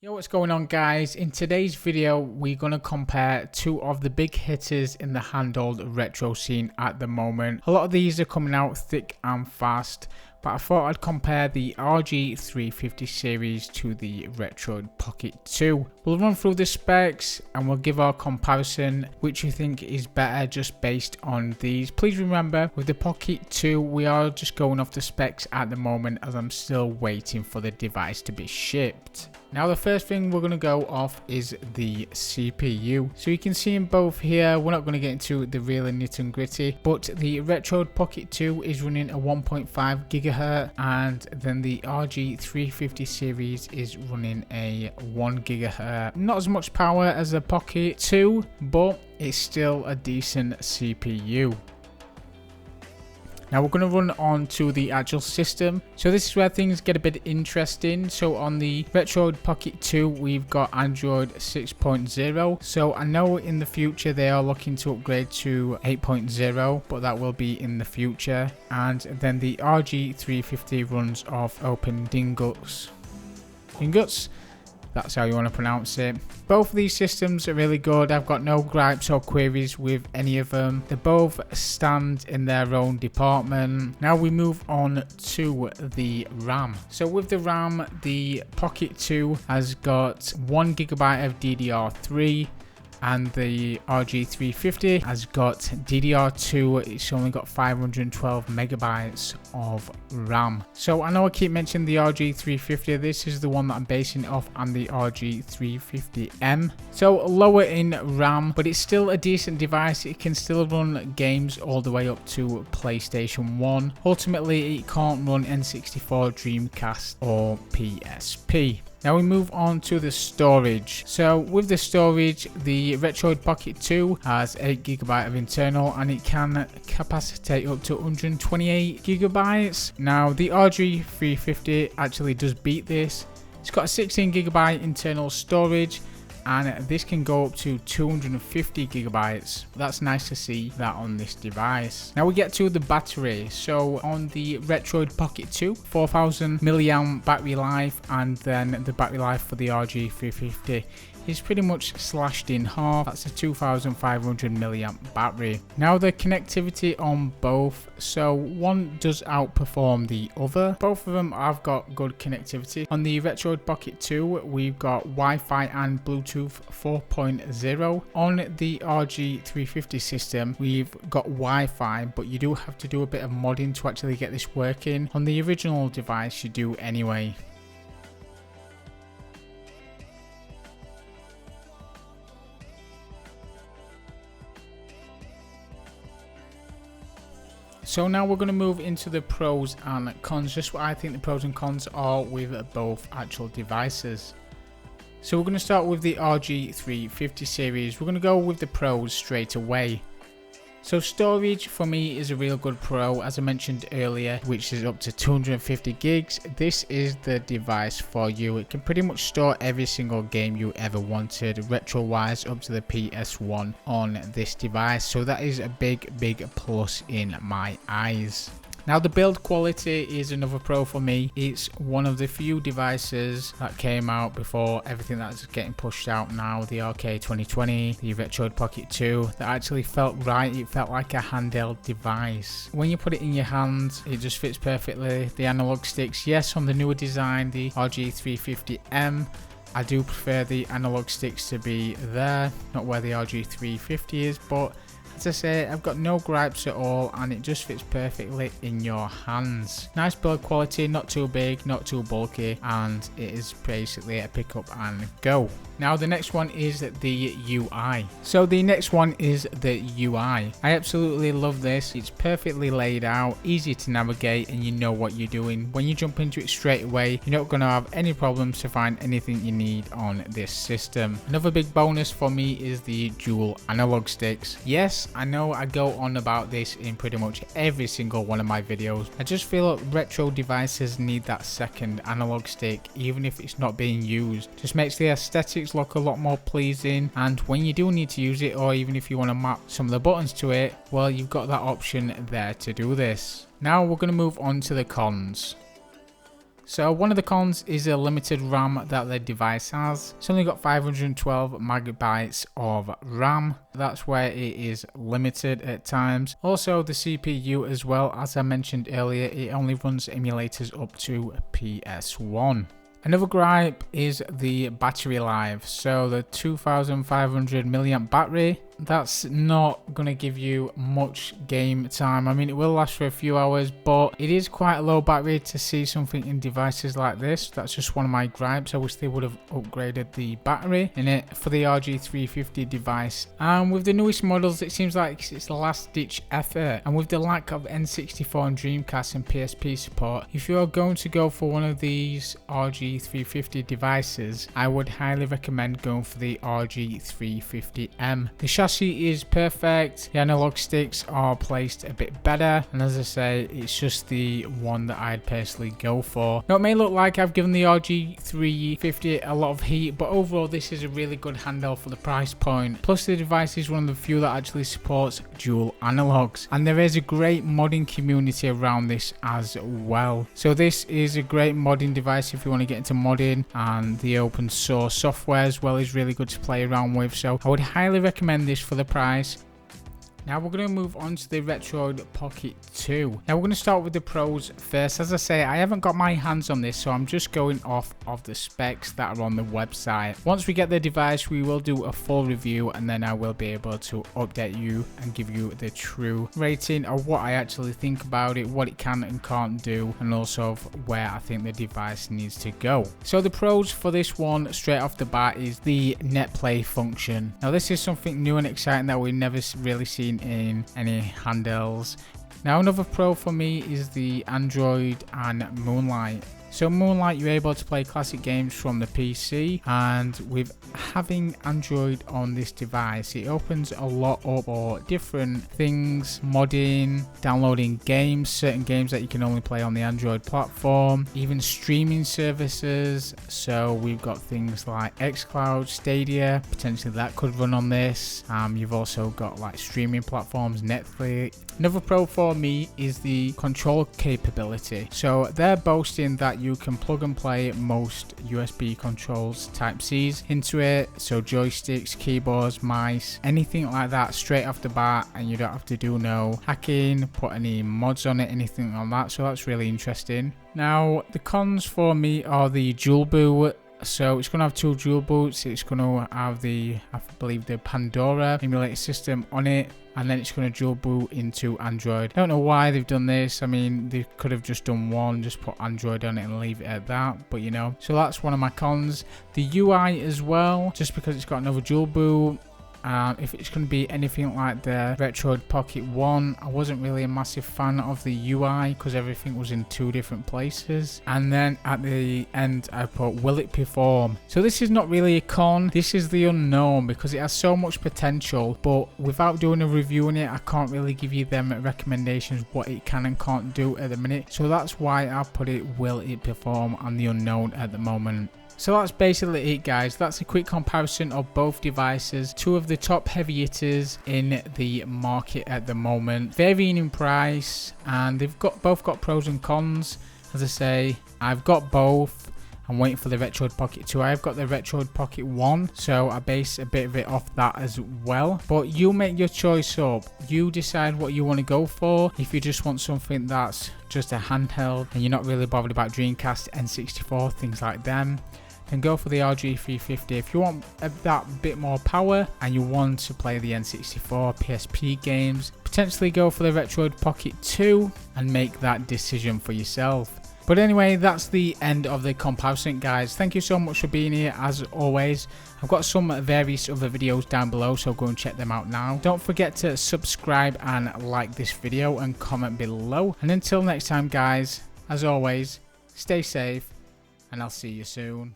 Yo, what's going on, guys? In today's video we're going to compare two of the big hitters in the handheld retro scene at the moment. A lot of these are coming out thick and fast, but I thought I'd compare the RG350 series to the RETROID Pocket 2. We'll run through the specs and we'll give our comparison, which you think is better just based on these. Please remember, with the Pocket 2 we are just going off the specs at the moment, as I'm still waiting for the device to be shipped. Now the first thing we're going to go off is the CPU. So you can see them both here. We're not going to get into the real nitty and gritty, but the RETROID Pocket 2 is running a 1.5 GHz, and then the RG350 series is running a 1 GHz. Not as much power as the Pocket 2, but it's still a decent CPU. Now we're going to run on to the actual system. So this is where things get a bit interesting. So on the RETROID Pocket 2 we've got Android 6.0. So I know in the future they are looking to upgrade to 8.0, but that will be in the future. And then the RG350 runs off Open Dinguts. That's how you want to pronounce it. Both of these systems are really good. I've got no gripes or queries with any of them. They both stand in their own department. Now we move on to the RAM. So with the RAM, the Pocket 2 has got 1 GB of DDR3. And the RG350 has got DDR2. It's only got 512 megabytes of RAM. So I know I keep mentioning the RG350. This is the one that I'm basing off on the RG350M. So lower in RAM, but it's still a decent device. It can still run games all the way up to PlayStation 1. Ultimately, it can't run N64, Dreamcast, or PSP. Now we move on to the storage. So with the storage, the RETROID Pocket 2 has 8 GB of internal, and it can capacitate up to 128 GB. Now the RG350 actually does beat this. It's got a 16 GB internal storage, and this can go up to 250 GB. That's nice to see that on this device. Now we get to the battery. So on the RETROID Pocket 2, 4000 mAh battery life, and then the battery life for the RG350 is pretty much slashed in half. That's a 2500 mAh battery. Now the connectivity on both, so one does outperform the other. Both of them have got good connectivity. On the RETROID Pocket 2 we've got Wi-Fi and Bluetooth 4.0. On the RG350 system we've got Wi-Fi, but you do have to do a bit of modding to actually get this working. On the original device you do anyway. So now we're going to move into the pros and cons, just what I think the pros and cons are with both actual devices. So we're going to start with the RG350 series. We're going to go with the pros straight away. So storage for me is a real good pro, as I mentioned earlier, which is up to 250 gigs. This is the device for you. It can pretty much store every single game you ever wanted, retro wise, up to the PS1 on this device. So that is a big plus in my eyes. Now the build quality is another pro for me. It's one of the few devices that came out before everything that's getting pushed out now, the RK2020, the RETROID Pocket 2, that actually felt right. It felt like a handheld device. When you put it in your hands, it just fits perfectly. The analog sticks, yes, on the newer design, the RG350M, I do prefer the analog sticks to be there, not where the RG350 is, but as I say, I've got no gripes at all, and it just fits perfectly in your hands. Nice build quality, not too big, not too bulky, and it is basically a pick up and go. Now the next one is the UI. So the next one is the UI. I absolutely love this. It's perfectly laid out, easy to navigate, and you know what you're doing. When you jump into it straight away, you're not going to have any problems to find anything you need on this system. Another big bonus for me is the dual analog sticks. Yes, I know I go on about this in pretty much every single one of my videos. I just feel like retro devices need that second analog stick, even if it's not being used. Just makes the aesthetics look a lot more pleasing, and when you do need to use it, or even if you want to map some of the buttons to it, well, you've got that option there to do this. Now we're going to move on to the cons. So one of the cons is a limited RAM that the device has. It's only got 512 megabytes of RAM. That's where it is limited at times. Also the CPU as well, as I mentioned earlier, it only runs emulators up to PS1. Another gripe is the battery life. So the 2500 milliamp battery, that's not going to give you much game time. I mean, it will last for a few hours, but it is quite a low battery to see something in devices like this. That's just one of my gripes. I wish they would have upgraded the battery in it for the RG350 device. And with the newest models, it seems like it's the last ditch effort. And with the lack of N64 and Dreamcast and PSP support, if you are going to go for one of these RG350 devices, I would highly recommend going for the RG350M. The chassis is perfect, the analog sticks are placed a bit better, and as I say, it's just the one that I'd personally go for. Now it may look like I've given the RG350 a lot of heat, but overall this is a really good handheld for the price point. Plus the device is one of the few that actually supports dual analogs, and there is a great modding community around this as well. So this is a great modding device if you want to get into modding, and the open source software as well is really good to play around with, so I would highly recommend this for the price. Now we're going to move on to the RETROID Pocket 2. Now we're going to start with the pros first. As I say, I haven't got my hands on this, so I'm just going off of the specs that are on the website. Once we get the device, we will do a full review, and then I will be able to update you and give you the true rating of what I actually think about it, what it can and can't do, and also where I think the device needs to go. So the pros for this one straight off the bat is the net play function. Now this is something new and exciting that we've never really seen in any handhelds. Now another pro for me is the Android and Moonlight. So Moonlight, you're able to play classic games from the PC, and with having Android on this device, it opens a lot up for different things, modding, downloading games, certain games that you can only play on the Android platform, even streaming services. So we've got things like xCloud, Stadia, potentially that could run on this. You've also got like streaming platforms, Netflix. Another pro for me is the control capability. So they're boasting that you can plug and play most USB controls Type C's into it, so joysticks, keyboards, mice, anything like that straight off the bat, and you don't have to do no hacking, put any mods on it, anything like that. So that's really interesting. Now the cons for me are the dual boot. So it's going to have two dual boots. It's going to have the, I believe, the Pandora emulator system on it, and then it's going to dual boot into Android. I don't know why they've done this. I mean, they could have just done one, just put Android on it and leave it at that, but you know. So that's one of my cons. The UI as well, just because it's got another dual boot. If it's going to be anything like the RETROID Pocket 1, I wasn't really a massive fan of the UI because everything was in two different places. And then at the end I put, will it perform? So this is not really a con, this is the unknown, because it has so much potential, but without doing a review on it, I can't really give you them recommendations what it can and can't do at the minute. So that's why I put it, will it perform, on the unknown at the moment. So that's basically it, guys. That's a quick comparison of both devices, two of the top heavy hitters in the market at the moment, varying in price, and they've both got pros and cons. As I say, I've got both. I'm waiting for the RETROID Pocket 2. I've got the RETROID Pocket 1, so I base a bit of it off that as well. But you make your choice up. You decide what you want to go for. If you just want something that's just a handheld and you're not really bothered about Dreamcast, N64, things like them, then go for the RG350. If you want that bit more power and you want to play the N64, PSP games, potentially go for the RETROID Pocket 2 and make that decision for yourself. But anyway, that's the end of the comparison, guys. Thank you so much for being here as always. I've got some various other videos down below, so go and check them out now. Don't forget to subscribe and like this video and comment below. And until next time, guys, as always, stay safe and I'll see you soon.